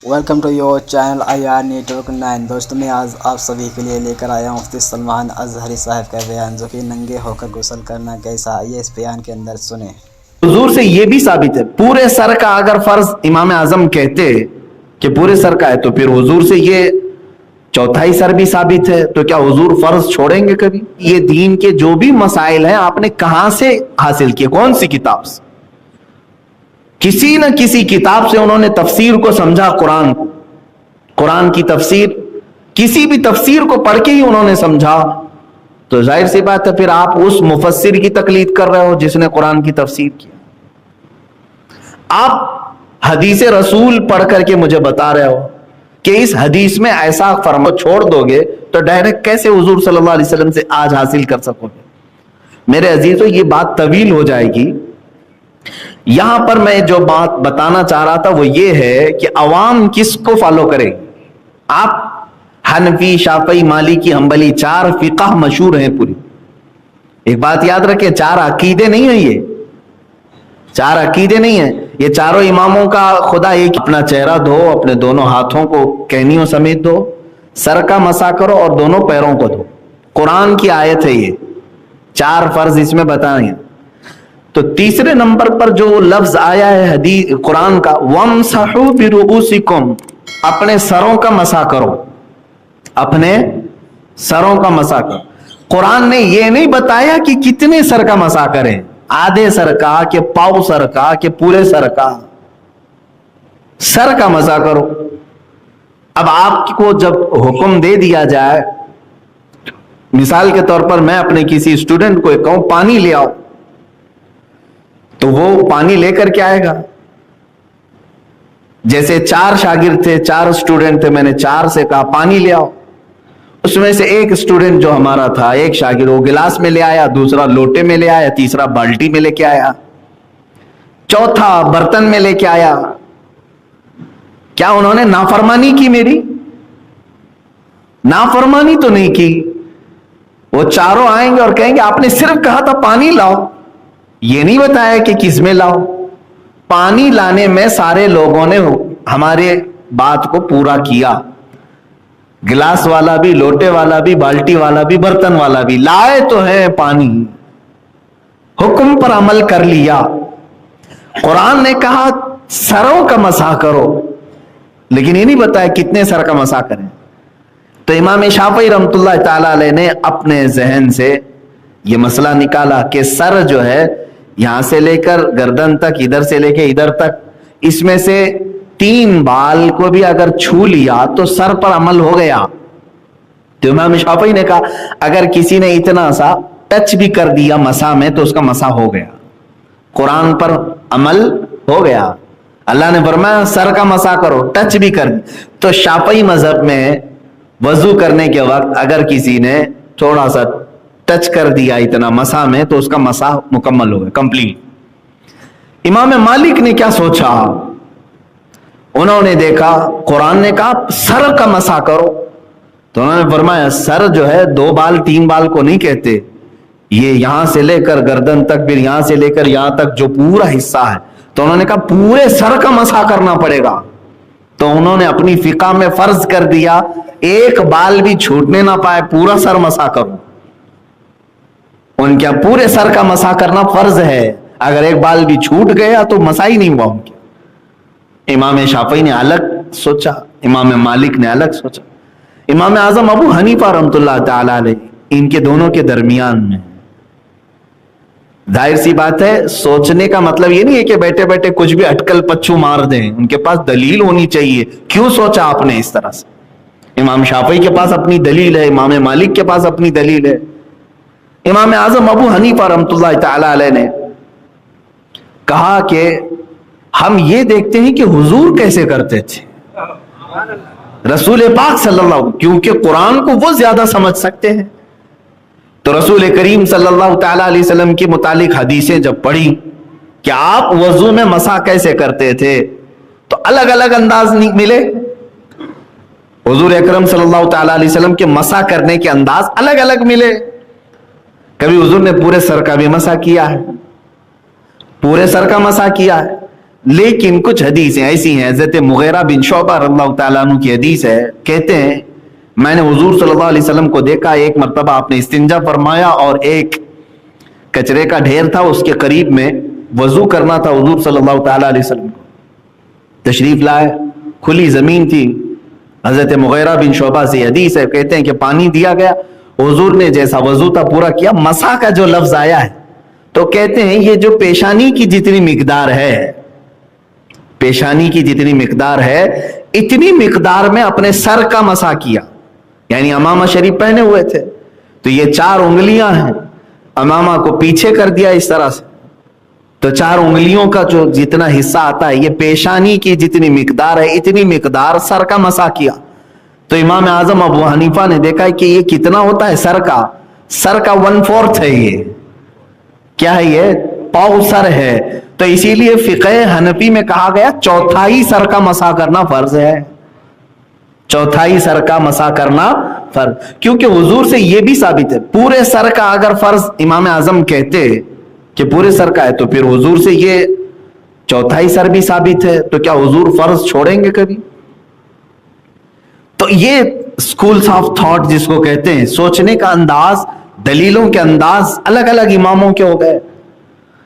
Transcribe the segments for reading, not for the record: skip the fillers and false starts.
Welcome to your channel IR network 9۔ دوستوں میں آج آپ سبھی کے لیے لے کر آیا ہوں مفتی سلمان اظہری صاحب کا بیان، جو کہ ننگے ہو کر غسل کرنا کیسا، یہ اس بیان کے اندر سنیں۔ حضور سے یہ بھی ثابت ہے، پورے سر کا اگر فرض امام اعظم کہتے کہ پورے سر کا ہے تو پھر حضور سے یہ چوتھائی سر بھی ثابت ہے، تو کیا حضور فرض چھوڑیں گے کبھی؟ یہ دین کے جو بھی مسائل ہیں آپ نے کہاں سے حاصل کیے، کون سی کتاب سے؟ کسی نہ کسی کتاب سے انہوں نے تفسیر کو سمجھا، قرآن کی تفسیر، کسی بھی تفسیر کو پڑھ کے ہی انہوں نے سمجھا، تو ظاہر سی بات ہے پھر آپ اس مفسر کی تقلید کر رہے ہو جس نے قرآن کی تفسیر کی۔ آپ حدیث رسول پڑھ کر کے مجھے بتا رہے ہو کہ اس حدیث میں ایسا فرما چھوڑ دو گے تو ڈائریکٹ کیسے حضور صلی اللہ علیہ وسلم سے آج حاصل کر سکو گے؟ میرے عزیزو، یہ بات طویل ہو جائے گی۔ یہاں پر میں جو بات بتانا چاہ رہا تھا وہ یہ ہے کہ عوام کس کو فالو کرے۔ آپ حنفی، شافعی، مالکی، حنبلی، چار فقہ مشہور ہیں پوری۔ ایک بات یاد رکھیں، چار عقیدے نہیں ہیں، یہ چار عقیدے نہیں ہیں، یہ چاروں اماموں کا خدا ایک۔ اپنا چہرہ دھو، اپنے دونوں ہاتھوں کو کہنیوں سمیت دھو، سر کا مسح کرو اور دونوں پیروں کو دھو۔ قرآن کی آیت ہے یہ، چار فرض اس میں بتائیں۔ تو تیسرے نمبر پر جو لفظ آیا ہے حدیث قرآن کا، وَامْسَحُوا بِرُؤُوسِكُمْ، اپنے سروں کا مسح کرو، اپنے سروں کا مسح کرو۔ قرآن نے یہ نہیں بتایا کہ کتنے سر کا مسح کریں، آدھے سر کا کہ پاؤ سر کا کہ پورے سر کا، سر کا مسح کرو۔ اب آپ کو جب حکم دے دیا جائے، مثال کے طور پر میں اپنے کسی اسٹوڈنٹ کو کہوں پانی لے آؤ، تو وہ پانی لے کر کے آئے گا۔ جیسے چار شاگرد تھے، چار اسٹوڈنٹ تھے، میں نے چار سے کہا پانی لے آؤ، اس میں سے ایک اسٹوڈنٹ جو ہمارا تھا، ایک شاگرد، وہ گلاس میں لے آیا، دوسرا لوٹے میں لے آیا، تیسرا بالٹی میں لے کے آیا، چوتھا برتن میں لے کے آیا۔ کیا انہوں نے نافرمانی کی؟ میری نافرمانی تو نہیں کی۔ وہ چاروں آئیں گے اور کہیں گے آپ نے صرف کہا تھا پانی لاؤ، یہ نہیں بتایا کہ کس میں لاؤ۔ پانی لانے میں سارے لوگوں نے ہمارے بات کو پورا کیا، گلاس والا بھی، لوٹے والا بھی، بالٹی والا بھی، برتن والا بھی، لائے تو ہے پانی، حکم پر عمل کر لیا۔ قرآن نے کہا سروں کا مسح کرو، لیکن یہ نہیں بتایا کتنے سر کا مسح کریں۔ تو امام شافعی رحمۃ اللہ تعالی علیہ نے اپنے ذہن سے یہ مسئلہ نکالا کہ سر جو ہے یہاں سے لے کر گردن تک، ادھر سے لے کے ادھر تک، اس میں سے 3 بال کو بھی اگر چھو لیا تو سر پر عمل ہو گیا۔ تو امام شافعی نے کہا اگر کسی نے اتنا سا ٹچ بھی کر دیا مسح میں تو اس کا مسح ہو گیا، قرآن پر عمل ہو گیا۔ اللہ نے فرمایا سر کا مسح کرو، ٹچ بھی کر دی۔ تو شافعی مذہب میں وضو کرنے کے وقت اگر کسی نے تھوڑا سا ٹچ کر دیا اتنا مسح میں تو اس کا مسح مکمل ہو گیا، کمپلیٹ۔ امام مالک نے کیا سوچا؟ انہوں نے دیکھا قرآن نے کہا سر کا مسح کرو، تو انہوں نے فرمایا سر جو ہے 2 بال 3 بال کو نہیں کہتے، یہ یہاں سے لے کر گردن تک، پھر یہاں سے لے کر یہاں تک جو پورا حصہ ہے، تو انہوں نے کہا پورے سر کا مسح کرنا پڑے گا۔ تو انہوں نے اپنی فقہ میں فرض کر دیا ایک بال بھی چھوٹنے نہ پائے، پورا سر مسح کرو۔ ان کے پورے سر کا مسح کرنا فرض ہے، اگر ایک بال بھی چھوٹ گیا تو مسح ہی نہیں ہوا ان کے۔ امام شافعی نے الگ سوچا، امام مالک نے الگ سوچا، امام اعظم ابو حنیفہ رحمۃ اللہ تعالی علیہ ان کے دونوں کے درمیان میں۔ ظاہر سی بات ہے، سوچنے کا مطلب یہ نہیں ہے کہ بیٹھے بیٹھے کچھ بھی اٹکل پچھو مار دیں، ان کے پاس دلیل ہونی چاہیے، کیوں سوچا آپ نے اس طرح سے۔ امام شافعی کے پاس اپنی دلیل ہے، امام مالک کے پاس اپنی دلیل ہے۔ امام اعظم ابو حنیفہ رحمۃ اللہ تعالی علیہ نے کہا کہ ہم یہ دیکھتے ہیں کہ حضور کیسے کرتے تھے، رسول پاک صلی اللہ علیہ وسلم، کیونکہ قرآن کو وہ زیادہ سمجھ سکتے ہیں۔ تو رسول کریم صلی اللہ تعالی علیہ وسلم کے متعلق حدیثیں جب پڑھی کہ آپ وضو میں مسح کیسے کرتے تھے، تو الگ الگ انداز ملے۔ حضور اکرم صلی اللہ تعالی علیہ وسلم کے مسح کرنے کے انداز الگ الگ ملے۔ کبھی حضور نے پورے سر کا بھی مسح کیا ہے، پورے سر کا مسح کیا ہے، لیکن کچھ حدیثیں ایسی ہیں, حضرت مغیرہ بن شعبہ رضی اللہ تعالیٰ عنہ کی حدیث ہے, کہتے ہیں میں نے حضور صلی اللہ علیہ وسلم کو دیکھا, ایک مرتبہ آپ نے استنجا فرمایا اور ایک کچرے کا ڈھیر تھا, اس کے قریب میں وضو کرنا تھا. حضور صلی اللہ تعالیٰ علیہ وسلم کو تشریف لائے, کھلی زمین تھی. حضرت مغیرہ بن شعبہ سے حدیث ہے, کہتے ہیں کہ پانی دیا گیا, حضور نے جیسا وضو تھا پورا کیا. مسح کا جو لفظ آیا ہے تو کہتے ہیں یہ جو پیشانی کی جتنی مقدار ہے, پیشانی کی جتنی مقدار ہے اتنی مقدار میں اپنے سر کا مسح کیا. یعنی امامہ شریف پہنے ہوئے تھے تو یہ 4 انگلیاں ہیں, امامہ کو پیچھے کر دیا اس طرح سے, تو 4 انگلیوں کا جو جتنا حصہ آتا ہے یہ پیشانی کی جتنی مقدار ہے اتنی مقدار سر کا مسح کیا. تو امام اعظم ابو حنیفہ نے دیکھا ہے کہ یہ کتنا ہوتا ہے سر کا 1/4 ہے. یہ کیا ہے, یہ پاؤ سر ہے. تو اسی لیے فقہ حنفی میں کہا گیا 1/4 سر کا مسح کرنا فرض ہے, 1/4 سر کا مسح کرنا فرض, کیونکہ حضور سے یہ بھی ثابت ہے. پورے سر کا اگر فرض امام اعظم کہتے کہ پورے سر کا ہے تو پھر حضور سے یہ 1/4 سر بھی ثابت ہے, تو کیا حضور فرض چھوڑیں گے کبھی؟ تو یہ سکولز آف تھاٹ جس کو کہتے ہیں, سوچنے کا انداز, دلیلوں کے انداز الگ الگ اماموں کے ہو گئے.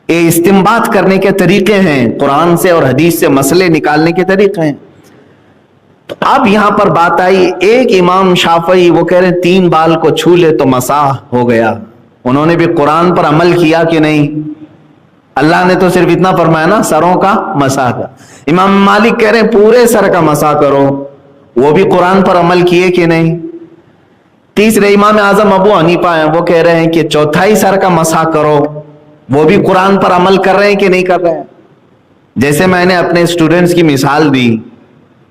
یہ استنباط کرنے کے طریقے ہیں, قرآن سے اور حدیث سے مسئلے نکالنے کے طریقے ہیں. تو اب یہاں پر بات آئی, ایک امام شافعی وہ کہہ رہے ہیں 3 بال کو چھو لے تو مسح ہو گیا. انہوں نے بھی قرآن پر عمل کیا کہ نہیں؟ اللہ نے تو صرف اتنا فرمایا نا, سروں کا مسح کا. امام مالک کہہ رہے ہیں پورے سر کا مسح کرو, وہ بھی قرآن پر عمل کیے کہ نہیں؟ تیسرے امام اعظم ابو حنیفہ ہیں, وہ کہہ رہے ہیں کہ 1/4 سر کا مسح کرو, وہ بھی قرآن پر عمل کر رہے ہیں کہ نہیں کر رہے ہیں؟ جیسے میں نے اپنے اسٹوڈنٹس کی مثال دی,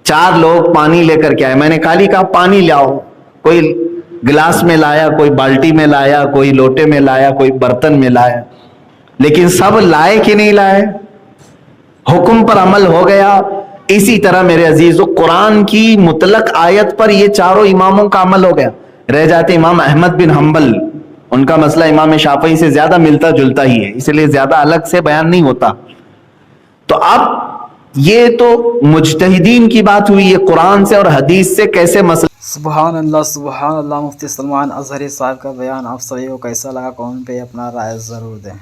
4 لوگ پانی لے کر کے آئے, میں نے خالی کہا پانی لاؤ, کوئی گلاس میں لایا, کوئی بالٹی میں لایا, کوئی لوٹے میں لایا, کوئی برتن میں لایا, لیکن سب لائے کہ نہیں لائے؟ حکم پر عمل ہو گیا. اسی طرح میرے عزیزو قرآن کی مطلق آیت پر یہ 4 اماموں کا عمل ہو گیا. رہ جاتے امام احمد بن حنبل, ان کا مسئلہ امام شافعی سے زیادہ ملتا جلتا ہی ہے, اس لیے زیادہ الگ سے بیان نہیں ہوتا. تو اب یہ تو مجتہدین کی بات ہوئی, یہ قرآن سے اور حدیث سے کیسے مسئلہ. سبحان اللہ سبحان اللہ. مفتی سلمان اظہری صاحب کا بیان آپ سبھی کو کیسا لگا؟ کامنٹ پہ اپنا رائے ضرور دیں.